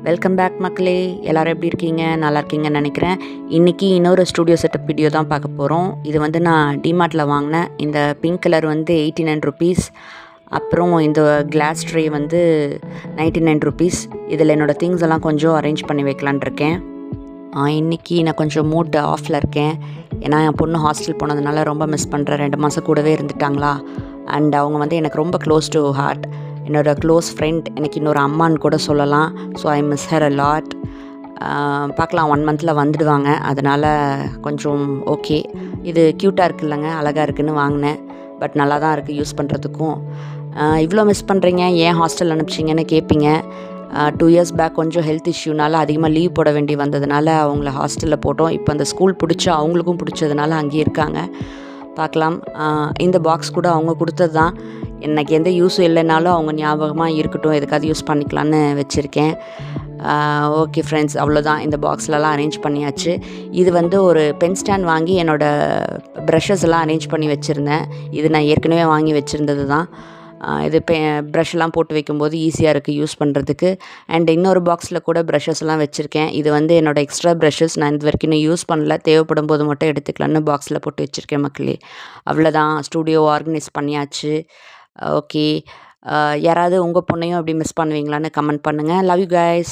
Welcome back மக்களே. எல்லோரும் எப்படி இருக்கீங்க? நல்லா இருக்கீங்கன்னு நினைக்கிறேன். இன்றைக்கி இன்னொரு ஸ்டூடியோ செட்டப் வீடியோ தான் பார்க்க போகிறோம். இது வந்து நான் டிமார்ட்டில் வாங்கினேன். இந்த பிங்க் கலர் வந்து 89 ருபீஸ். அப்புறம் இந்த கிளாஸ் ட்ரே வந்து 99 ருபீஸ். இதில் என்னோடய திங்ஸ் எல்லாம் கொஞ்சம் அரேஞ்ச் பண்ணி வைக்கலான் இருக்கேன். இன்றைக்கி நான் கொஞ்சம் மூட் ஆஃபில் இருக்கேன். ஏன்னா என் பொண்ணு ஹாஸ்டல் போனதுனால ரொம்ப மிஸ் பண்ணுறேன். 2 மாதம் கூடவே இருந்துட்டாங்களா. அண்ட் அவங்க வந்து எனக்கு ரொம்ப க்ளோஸ் டு ஹார்ட். என்னோடய க்ளோஸ் ஃப்ரெண்ட், எனக்கு இன்னொரு அம்மான்னு கூட சொல்லலாம். So I miss her a lot. பார்க்கலாம், 1 மந்தில் வந்துடுவாங்க. அதனால் கொஞ்சம் ஓகே. இது க்யூட்டாக இருக்குல்லங்க, அழகாக இருக்குதுன்னு வாங்கினேன். பட் நல்லா தான் இருக்குது யூஸ் பண்ணுறதுக்கும். இவ்வளோ மிஸ் பண்ணுறீங்க, ஏன் ஹாஸ்டல் அனுப்பிச்சிங்கன்னு கேட்பீங்க. 2 இயர்ஸ் பேக் கொஞ்சம் ஹெல்த் இஷ்யூனால் அதிகமாக லீவ் போட வேண்டி வந்ததுனால அவங்கள ஹாஸ்டலில் போட்டோம். இப்போ அந்த ஸ்கூல் பிடிச்சி அவங்களுக்கும் பிடிச்சதுனால அங்கேயே இருக்காங்க. பார்க்கலாம். இந்த பாக்ஸ் கூட அவங்க கொடுத்தது தான். எனக்கு எந்த யூஸும் இல்லைனாலும் அவங்க ஞாபகமாக இருக்கட்டும், எதுக்காவது யூஸ் பண்ணிக்கலான்னு வச்சுருக்கேன். ஓகே ஃப்ரெண்ட்ஸ், அவ்வளோதான். இந்த பாக்ஸ்லலாம் அரேஞ்ச் பண்ணியாச்சு. இது வந்து ஒரு பென் ஸ்டாண்ட் வாங்கி என்னோடய ப்ரஷஸ் எல்லாம் அரேஞ்ச் பண்ணி வச்சுருந்தேன். இது நான் ஏற்கனவே வாங்கி வச்சுருந்தது தான். இது ப்ரஷ்லாம் போட்டு வைக்கும்போது ஈஸியாக இருக்குது யூஸ் பண்ணுறதுக்கு. அண்ட் இன்னொரு பாக்ஸில் கூட ப்ரஷஸ்லாம் வச்சுருக்கேன். இது வந்து என்னோடய எக்ஸ்ட்ரா ப்ரஷஸ். நான் இது வரைக்கும் இன்னும் யூஸ் பண்ணல. தேவைப்படும் போது மட்டும் எடுத்துக்கலான்னு பாக்ஸில் போட்டு வச்சுருக்கேன் மக்களே. அவ்வளோதான், ஸ்டூடியோ ஆர்கனைஸ் பண்ணியாச்சு. ஓகே. யாராவது உங்கள் பொண்ணையும் அப்படி மிஸ் பண்ணுவீங்களான்னு கமெண்ட் பண்ணுங்கள். Love you guys.